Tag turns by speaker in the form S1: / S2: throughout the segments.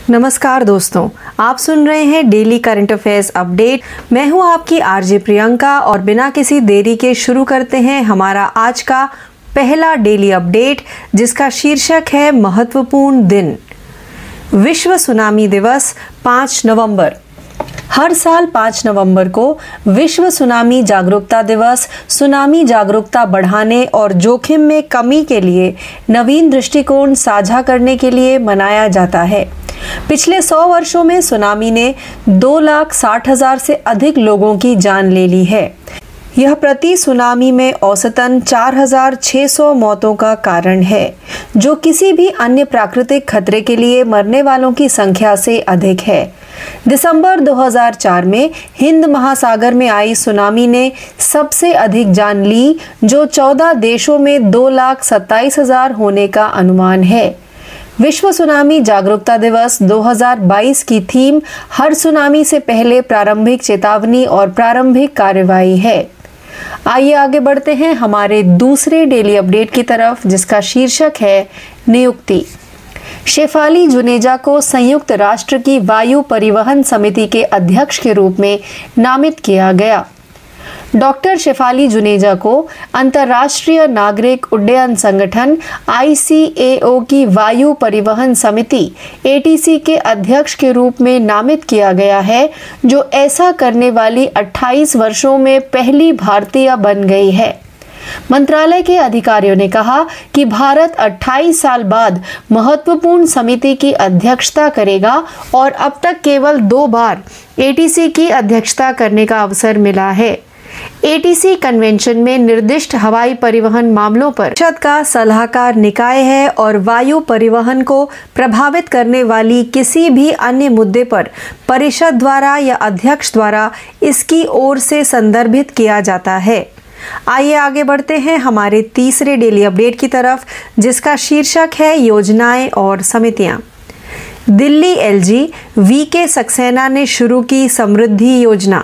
S1: नमस्कार दोस्तों, आप सुन रहे हैं डेली करंट अफेयर्स अपडेट। मैं हूं आपकी आरजे प्रियंका और बिना किसी देरी के शुरू करते हैं हमारा आज का पहला डेली अपडेट, जिसका शीर्षक है महत्वपूर्ण दिन। विश्व सुनामी दिवस 5 नवंबर। हर साल 5 नवंबर को विश्व सुनामी जागरूकता दिवस सुनामी जागरूकता बढ़ाने और जोखिम में कमी के लिए नवीन दृष्टिकोण साझा करने के लिए मनाया जाता है। पिछले 100 वर्षों में सुनामी ने 2,60,000 से अधिक लोगों की जान ले ली है। यह प्रति सुनामी में औसतन 4,600 मौतों का कारण है, जो किसी भी अन्य प्राकृतिक खतरे के लिए मरने वालों की संख्या से अधिक है। दिसंबर 2004 में हिंद महासागर में आई सुनामी ने सबसे अधिक जान ली, जो 14 देशों में 2,27,000 होने का अनुमान है। विश्व सुनामी जागरूकता दिवस 2022 की थीम हर सुनामी से पहले प्रारंभिक चेतावनी और प्रारंभिक कार्रवाई है। आइए आगे बढ़ते हैं हमारे दूसरे डेली अपडेट की तरफ, जिसका शीर्षक है नियुक्ति। शेफाली जुनेजा को संयुक्त राष्ट्र की वायु परिवहन समिति के अध्यक्ष के रूप में नामित किया गया। डॉक्टर शेफाली जुनेजा को अंतर्राष्ट्रीय नागरिक उड्डयन संगठन ICAO की वायु परिवहन समिति ATC के अध्यक्ष के रूप में नामित किया गया है, जो ऐसा करने वाली 28 वर्षों में पहली भारतीय बन गई है। मंत्रालय के अधिकारियों ने कहा कि भारत 28 साल बाद महत्वपूर्ण समिति की अध्यक्षता करेगा और अब तक केवल 2 बार ATC की अध्यक्षता करने का अवसर मिला है। ATC कन्वेंशन में निर्दिष्ट हवाई परिवहन मामलों पर परिषद का सलाहकार निकाय है और वायु परिवहन को प्रभावित करने वाली किसी भी अन्य मुद्दे पर परिषद द्वारा या अध्यक्ष द्वारा इसकी ओर से संदर्भित किया जाता है। आइए आगे बढ़ते हैं हमारे तीसरे डेली अपडेट की तरफ, जिसका शीर्षक है योजनाएं और समितियां। दिल्ली LG VK सक्सेना ने शुरू की समृद्धि योजना।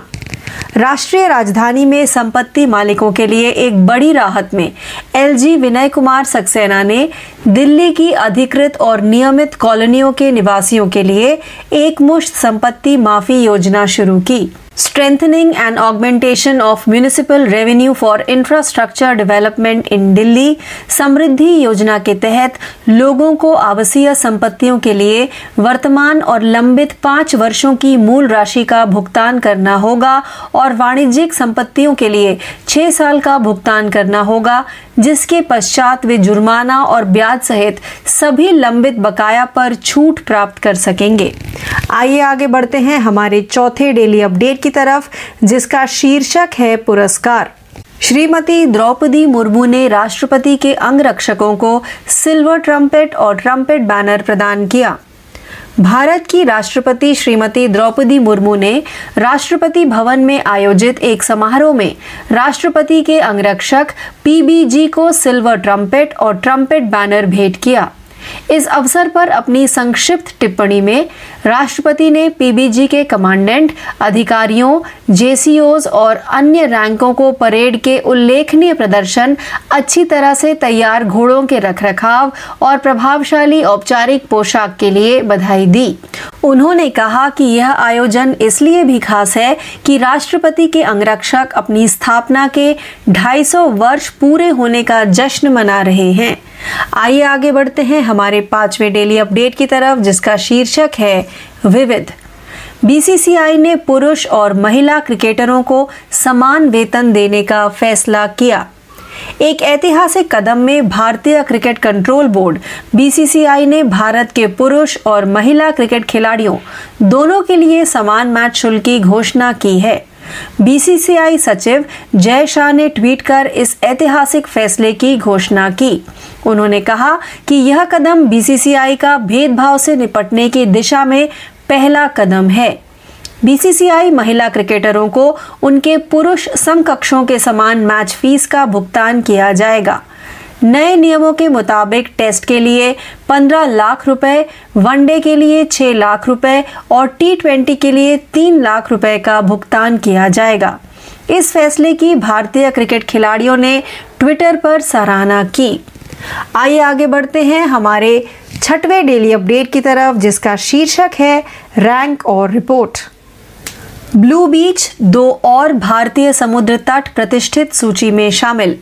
S1: राष्ट्रीय राजधानी में संपत्ति मालिकों के लिए एक बड़ी राहत में LG विनय कुमार सक्सेना ने दिल्ली की अधिकृत और नियमित कॉलोनियों के निवासियों के लिए एकमुश्त संपत्ति माफी योजना शुरू की। Strengthening and augmentation of municipal revenue for infrastructure development in Delhi समृद्धि योजना के तहत लोगों को आवासीय संपत्तियों के लिए वर्तमान और लंबित 5 वर्षों की मूल राशि का भुगतान करना होगा और वाणिज्यिक संपत्तियों के लिए 6 साल का भुगतान करना होगा, जिसके पश्चात वे जुर्माना और ब्याज सहित सभी लंबित बकाया पर छूट प्राप्त कर सकेंगे। आइए आगे बढ़ते हैं हमारे चौथे डेली अपडेट की तरफ, जिसका शीर्षक है पुरस्कार। श्रीमती द्रौपदी मुर्मू ने राष्ट्रपति के अंगरक्षकों को सिल्वर ट्रम्पेट और ट्रम्पेट बैनर प्रदान किया। भारत की राष्ट्रपति श्रीमती द्रौपदी मुर्मू ने राष्ट्रपति भवन में आयोजित एक समारोह में राष्ट्रपति के अंगरक्षक PBG को सिल्वर ट्रम्पेट और ट्रम्पेट बैनर भेंट किया। इस अवसर पर अपनी संक्षिप्त टिप्पणी में राष्ट्रपति ने PBG के कमांडेंट, अधिकारियों, JCOs और अन्य रैंकों को परेड के उल्लेखनीय प्रदर्शन, अच्छी तरह से तैयार घोड़ों के रखरखाव और प्रभावशाली औपचारिक पोशाक के लिए बधाई दी। उन्होंने कहा कि यह आयोजन इसलिए भी खास है कि राष्ट्रपति के अंगरक्षक अपनी स्थापना के 250 वर्ष पूरे होने का जश्न मना रहे हैं। आइए आगे बढ़ते हैं हमारे 5वें डेली अपडेट की तरफ, जिसका शीर्षक है विविध। BCCI ने पुरुष और महिला क्रिकेटरों को समान वेतन देने का फैसला किया। एक ऐतिहासिक कदम में भारतीय क्रिकेट कंट्रोल बोर्ड BCCI ने भारत के पुरुष और महिला क्रिकेट खिलाड़ियों दोनों के लिए समान मैच शुल्क की घोषणा की है। BCCI सचिव जय शाह ने ट्वीट कर इस ऐतिहासिक फैसले की घोषणा की। उन्होंने कहा कि यह कदम BCCI का भेदभाव से निपटने की दिशा में पहला कदम है। BCCI महिला क्रिकेटरों को उनके पुरुष समकक्षों के समान मैच फीस का भुगतान किया जाएगा। नए नियमों के मुताबिक टेस्ट के लिए 15 लाख रुपए, वनडे के लिए 6 लाख रुपए और T20 के लिए 3 लाख रुपए का भुगतान किया जाएगा। इस फैसले की भारतीय क्रिकेट खिलाड़ियों ने ट्विटर पर सराहना की। आइए आगे बढ़ते हैं हमारे 6वें डेली अपडेट की तरफ, जिसका शीर्षक है रैंक और रिपोर्ट। ब्लू बीच 2 और भारतीय समुद्र तट प्रतिष्ठित सूची में शामिल।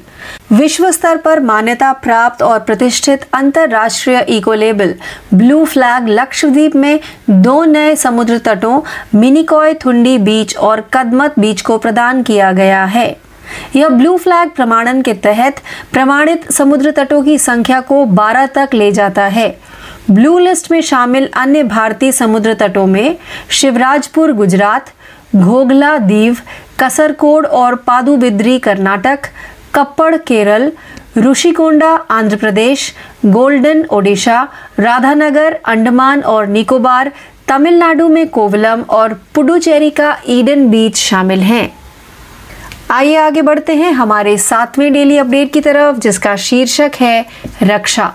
S1: विश्व स्तर पर मान्यता प्राप्त और प्रतिष्ठित अंतरराष्ट्रीय eco label blue flag Lakshadweep में 2 नए समुद्र तटों मिनिकॉय थुंडी बीच और कदमत बीच को प्रदान किया गया है। यह ब्लू फ्लैग प्रमाणन के तहत प्रमाणित समुद्र तटों की संख्या को 12 तक ले जाता है। ब्लू लिस्ट में शामिल अन्य भारतीय समुद्र तटों में शिवराजपुर गुजरात, घोघला दीव, कसरकोड और पादुबिद्री कर्नाटक, कप्पड़ केरल, ऋषिकोंडा आंध्र प्रदेश, गोल्डन ओडिशा, राधानगर अंडमान और निकोबार, तमिलनाडु में कोवलम और पुडुचेरी का ईडन बीच शामिल हैं। आइए आगे बढ़ते हैं हमारे 7वें डेली अपडेट की तरफ, जिसका शीर्षक है रक्षा।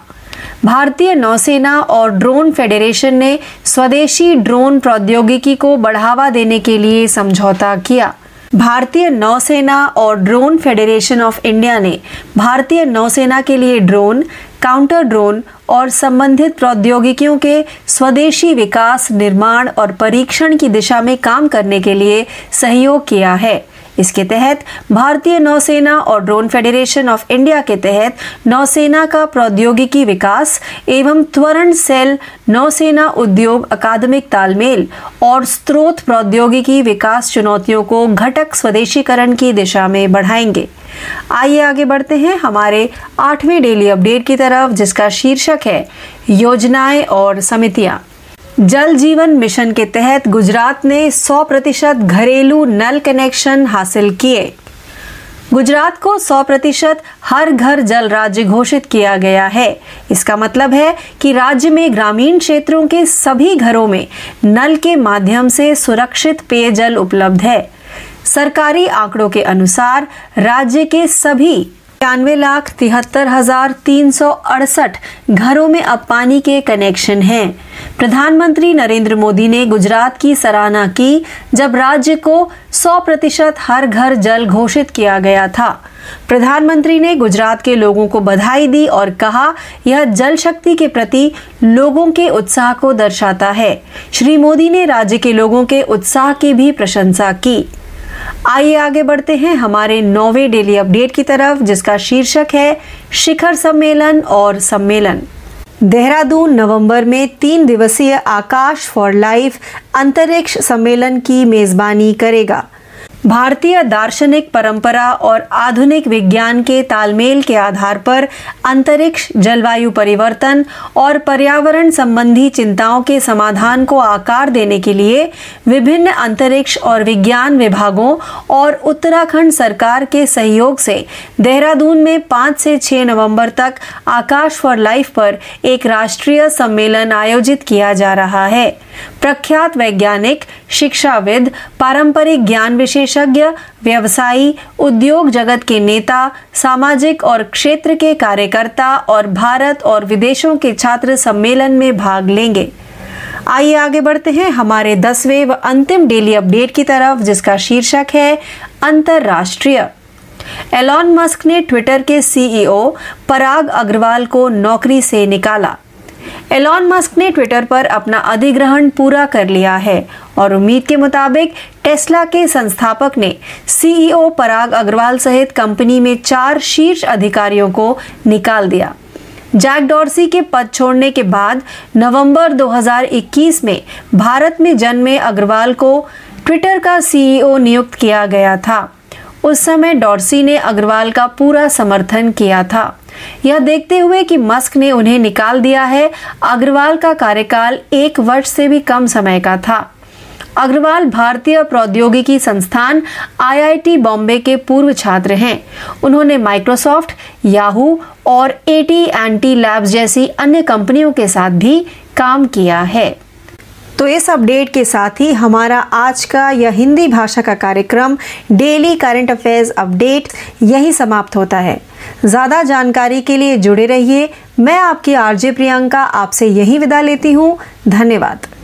S1: भारतीय नौसेना और ड्रोन फेडरेशन ने स्वदेशी ड्रोन प्रौद्योगिकी को बढ़ावा देने के लिए समझौता किया। भारतीय नौसेना और ड्रोन फेडरेशन ऑफ इंडिया ने भारतीय नौसेना के लिए ड्रोन, काउंटर ड्रोन और संबंधित प्रौद्योगिकियों के स्वदेशी विकास, निर्माण और परीक्षण की दिशा में काम करने के लिए सहयोग किया है। इसके तहत भारतीय नौसेना और ड्रोन फेडरेशन ऑफ इंडिया के तहत नौसेना का प्रौद्योगिकी विकास एवं त्वरण सेल, नौसेना उद्योग अकादमिक तालमेल और स्रोत प्रौद्योगिकी विकास चुनौतियों को घटक स्वदेशीकरण की दिशा में बढ़ाएंगे। आइए आगे बढ़ते हैं हमारे 8वें डेली अपडेट की तरफ, जिसका शीर्षक है योजनाएं और समितियां। जल जीवन मिशन के तहत गुजरात ने 100% घरेलू नल कनेक्शन हासिल किए। गुजरात को 100% हर घर जल राज्य घोषित किया गया है। इसका मतलब है कि राज्य में ग्रामीण क्षेत्रों के सभी घरों में नल के माध्यम से सुरक्षित पेयजल उपलब्ध है। सरकारी आंकड़ों के अनुसार राज्य के सभी 91,73,368 घरों में अब पानी के कनेक्शन हैं। प्रधानमंत्री नरेंद्र मोदी ने गुजरात की सराहना की जब राज्य को 100% हर घर जल घोषित किया गया था। प्रधानमंत्री ने गुजरात के लोगों को बधाई दी और कहा, यह जल शक्ति के प्रति लोगों के उत्साह को दर्शाता है। श्री मोदी ने राज्य के लोगों के उत्साह की भी प्रशंसा की। आइए आगे बढ़ते हैं हमारे 9वें डेली अपडेट की तरफ, जिसका शीर्षक है शिखर सम्मेलन और सम्मेलन। देहरादून नवंबर में 3 दिवसीय आकाश फॉर लाइफ अंतरिक्ष सम्मेलन की मेजबानी करेगा। भारतीय दार्शनिक परंपरा और आधुनिक विज्ञान के तालमेल के आधार पर अंतरिक्ष, जलवायु परिवर्तन और पर्यावरण संबंधी चिंताओं के समाधान को आकार देने के लिए विभिन्न अंतरिक्ष और विज्ञान विभागों और उत्तराखंड सरकार के सहयोग से देहरादून में 5 से 6 नवंबर तक आकाश फॉर लाइफ पर एक राष्ट्रीय सम्मेलन आयोजित किया जा रहा है। प्रख्यात वैज्ञानिक, शिक्षाविद, पारंपरिक ज्ञान विशेषज्ञ, व्यवसायी, उद्योग जगत के नेता, सामाजिक और क्षेत्र के कार्यकर्ता और भारत और विदेशों के छात्र सम्मेलन में भाग लेंगे। आइए आगे बढ़ते हैं हमारे 10वें व अंतिम डेली अपडेट की तरफ, जिसका शीर्षक है अंतरराष्ट्रीय। एलॉन मस्क ने ट्विटर के सीईओ पराग अग्रवाल को नौकरी से निकाला। एलॉन मस्क ने ट्विटर पर अपना अधिग्रहण पूरा कर लिया है और उम्मीद के मुताबिक टेस्ला के संस्थापक ने सीईओ पराग अग्रवाल सहित कंपनी में 4 शीर्ष अधिकारियों को निकाल दिया। जैक डॉर्सी के पद छोड़ने के बाद नवंबर 2021 में भारत में जन्मे अग्रवाल को ट्विटर का सीईओ नियुक्त किया गया था। उस समय डॉर्सी ने अग्रवाल का पूरा समर्थन किया था। यह देखते हुए कि मस्क ने उन्हें निकाल दिया है, अग्रवाल का कार्यकाल 1 वर्ष से भी कम समय का था। अग्रवाल भारतीय प्रौद्योगिकी संस्थान IIT बॉम्बे के पूर्व छात्र हैं। उन्होंने माइक्रोसॉफ्ट, याहू और AT&T लैब्स जैसी अन्य कंपनियों के साथ भी काम किया है। तो इस अपडेट के साथ ही हमारा आज का यह हिंदी भाषा का कार्यक्रम डेली करंट अफेयर्स अपडेट यही समाप्त होता है। ज़्यादा जानकारी के लिए जुड़े रहिए। मैं आपकी RJ प्रियंका आपसे यही विदा लेती हूँ। धन्यवाद।